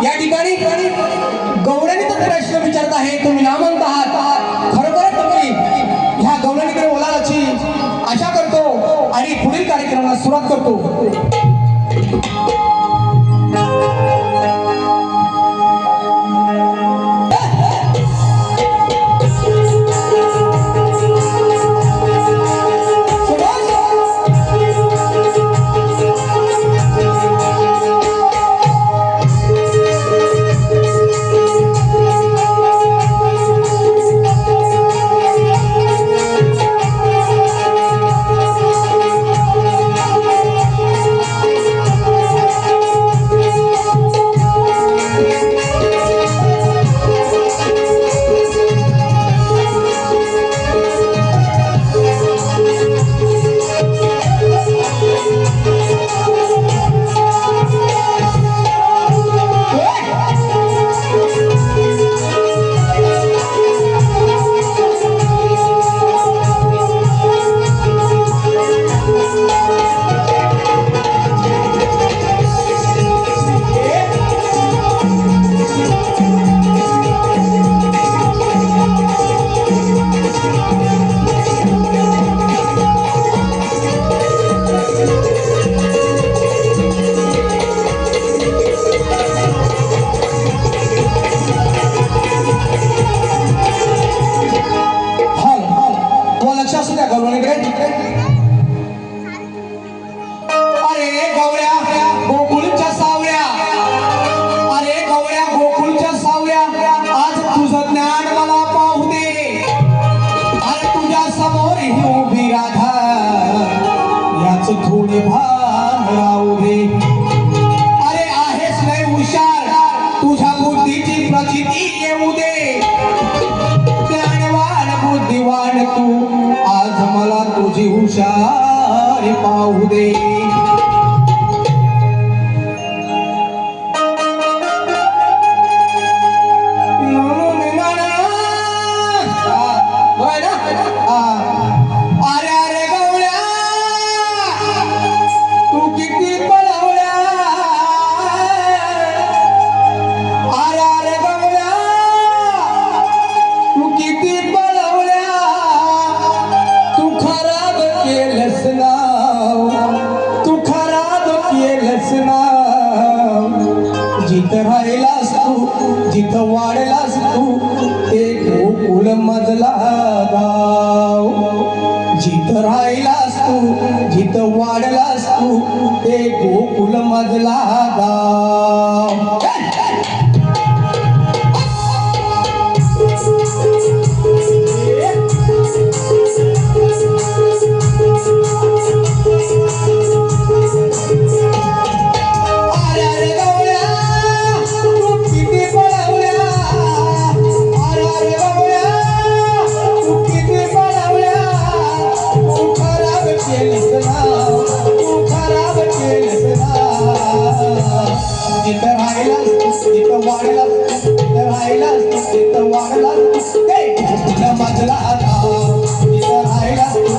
या ठिकाणी गवळणी तर प्रश्न विचारत आहे, तुम्ही नामवंत आहात, खरोखर तुम्ही ह्या गवळणीकडे बोलायची आशा करतो आणि पुढील कार्यक्रमाला सुरुवात करतो. थोडे भान राहू दे. अरे आहेस लय हुशार, तुझ्या बुद्धीची प्रचिती येऊ दे. ज्ञानवान बुद्धिवान तू, आज मला तुझी हुशार पाहू दे. जिथं राहिलास तू, जिथं वाढलास तू, ते गोकुळ मधला गाव. जिथं राहिलास तू, जिथं वाढलास तू, ते गोकुळ मधला गाव. जिथं राहिलास तिथं वाढलास, जिथं राहिलास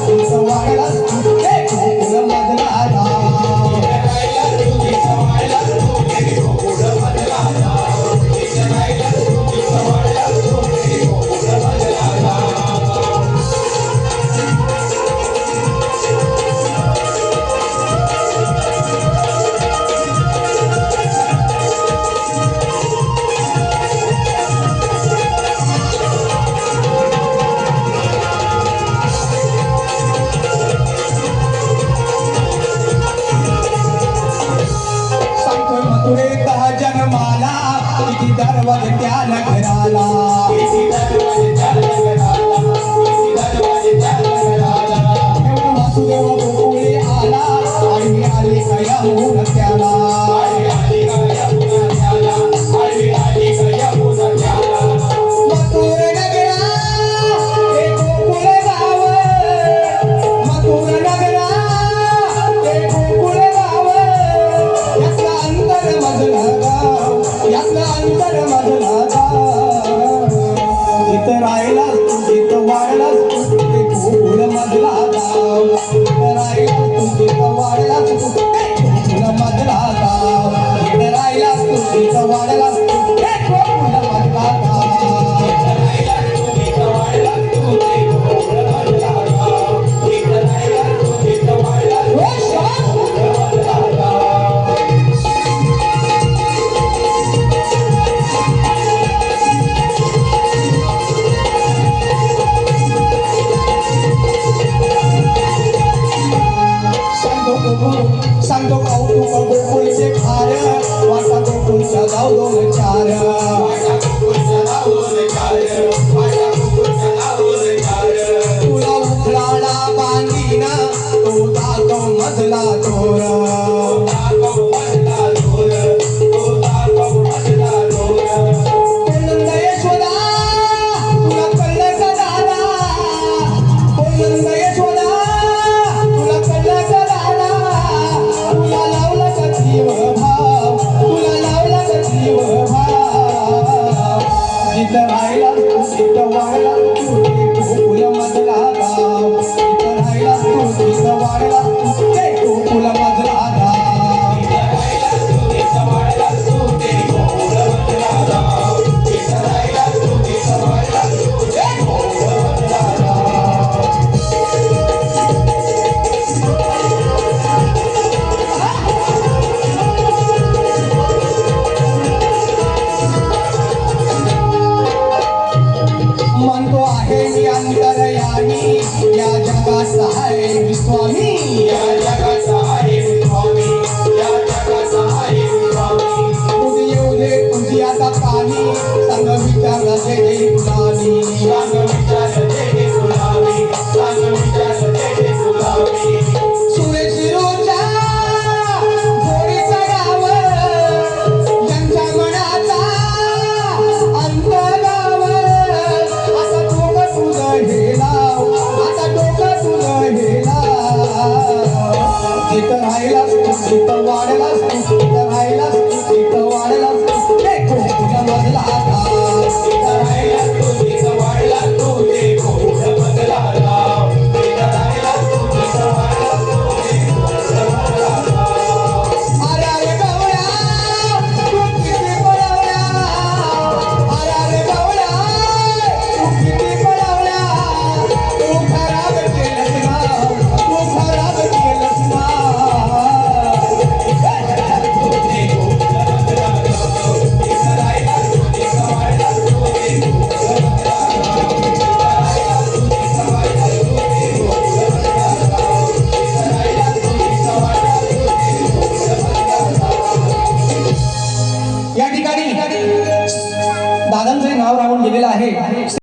तिथं वाढलास, ते गोकुळ मधला गाव. जिथं राहिलास तिथं वाढलास, ते गोकुळ मधला गाव. जिथं राहिलास तिथं वाढलास, ते गोकुळ मधला गाव. जिथं राहिलास तिथं वाढलास, ते गोकुळ मधला गाव. जन्माला किती दरवाजे त्या नगराला, किती दरवाजे त्या नगराला, किती दरवाजे त्या नगराला. वासुदेव गोकुळे आला, आई आली कया मोहत्याला, आई आली कया मोहत्याला, आई आली कया मोहत्याला. मथुर नगरा हे गोकुळ गाव, मथुर नगरा हे गोकुळ गाव. यातला अंतर मधला गाव, यातला अंतर मधला गाव. जिथं लाव दोन चार तुला उखळाला बांधीना तो दाखव मधला दोर जिथं राहिला तिथं वाढला तू गोकुल मधला गाव जिथं राहिला तू तिथं वाढला ते गोकुल मधला गाव जिथं राहिला तू तिथं वाढला तू ते गोकुल मधला गाव जिथं राहिला तू तिथं वाढला तू ते गोकुल मधला गाव म्हणतो आहे मी अंतरयामी या जगाचा आहे स्वामी या जगाचा आहे स्वामी या जगाचा आहे स्वामी तुझी येऊ दे तुझी आता कामी सांग विचार दे गुलामी सांग विचार दे गुलामी सांग विचार दे गुलामी सुरेश रोजा घोडीचा गाव यांच्या मनाचा अंतराव आता डोकं तुझं हेलाव आता डोकं तुझं हेलाव जिथं राहिलास तू तिथं वाढलास तू जिथं राहिलास तू तिथं वाढलास तू ते गोकुल मधला गाव जिथं राहिलास तू तिथं वाढलास तू ते गोकुल मधला गाव जिथं राहिलास तू तिथं वाढलास तू ते गोकुल मधला गाव अरे गवळ्या तू किती पळवल्या अरे गवळ्या तू किती पळवल्या तू खराब केलंस नाव तू खराब केलंस नाव या ठिकाणी दादांचे नाव राहून गेलेलं आहे.